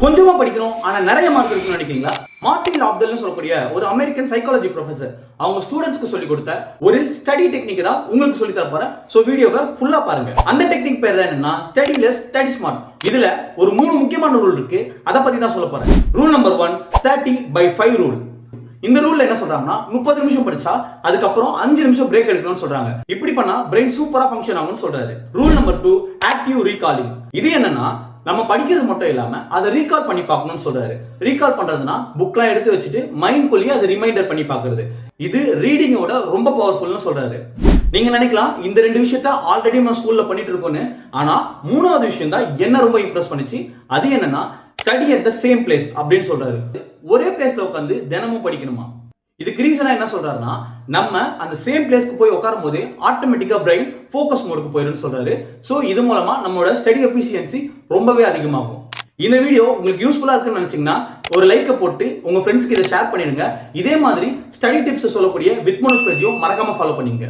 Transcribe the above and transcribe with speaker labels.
Speaker 1: கொஞ்சமா படிக்கணும் ஆனா நிறைய மார்க் இருக்குன்னு நினைக்கிறீங்களா? மார்ட்டின் லாப்டல்னு சொல்லக்கூடிய ஒரு அமெரிக்கன் சைக்காலஜி ப்ரொஃபசர் அவங்க ஸ்டூடெண்ட்ஸ்க்கு சொல்லி கொடுத்த ஒரு ஸ்டடி டெக்னிக் தான் உங்களுக்கு சொல்லி தர போறேன். சோ வீடியோவை ஃபுல்லா பாருங்க. அந்த டெக்னிக் பேர் தான் என்னன்னா ஸ்டடி லெஸ் ஸ்டடி ஸ்மார்ட். இதுல ஒரு 3 முக்கியமான ரூல் இருக்கு. அத பத்தி தான் சொல்ல போறேன். Rule number 1 30/5 rule. இந்த ரூல்ல என்ன சொல்றாங்கன்னா 30 நிமிஷம் படிச்சா அதுக்கப்புறம் 5 நிமிஷம் பிரேக் எடுக்கணும்னு சொல்றாங்க. இப்படி பண்ணா பிரெயின் சூப்பரா ஃபங்க்ஷன் ஆகும்னு சொல்றாரு. Rule number 2 active recalling. இது என்னன்னா நம்ம படிக்கிறது மட்டும் இல்லாம அதை ரீகால் பண்ணி பார்க்கணும்னு சொல்றாரு. ரீகால் பண்றதுன்னா புக்லாம் எடுத்து வச்சுட்டு மைண்ட் குள்ளேயே அதை ரிமைண்டர் பண்ணி பார்க்கிறது. இது ரீடிங்கோட ரொம்ப பவர்ஃபுல்னு சொல்றாரு. நீங்க நினைக்கலாம் இந்த 2 விஷயத்த ஆல்ரெடி நம்ம ஸ்கூல்ல பண்ணிட்டு இருக்கோம்னு. ஆனா 3வது விஷயம் தான் என்ன ரொம்ப இம்ப்ரெஸ் பண்ணிச்சு. அது என்னன்னா study at the same place அப்படின்னு சொல்றாரு. ஒரே பிளேஸ்ல உட்காந்து தினமும் படிக்கணுமா? இதுக்கு ரீசனா என்ன சொல்றாருன்னா நம்ம அந்த சேம் பிளேஸ்க்கு போய் உட்காரும் போது ஆட்டோமேட்டிக்கா பிரெயின் ஃபோக்கஸ் மோடுக்கு போயிடும்னு சொல்றாரு. சோ இது மூலமா நம்மளோட ஸ்டடி எஃபிஷியன்சி ரொம்பவே அதிகமாகும். இந்த வீடியோ உங்களுக்கு யூஸ்ஃபுல்லா இருக்குன்னு நினைச்சீங்கன்னா ஒரு லைக்கை போட்டு உங்க ஃப்ரெண்ட்ஸ்க்கு இதை ஷேர் பண்ணிடுங்க. இதே மாதிரி ஸ்டடி டிப்ஸ் சொல்லக்கூடிய வித் மனோஜ் பேஜையும் மறக்காம ஃபாலோ பண்ணிங்க.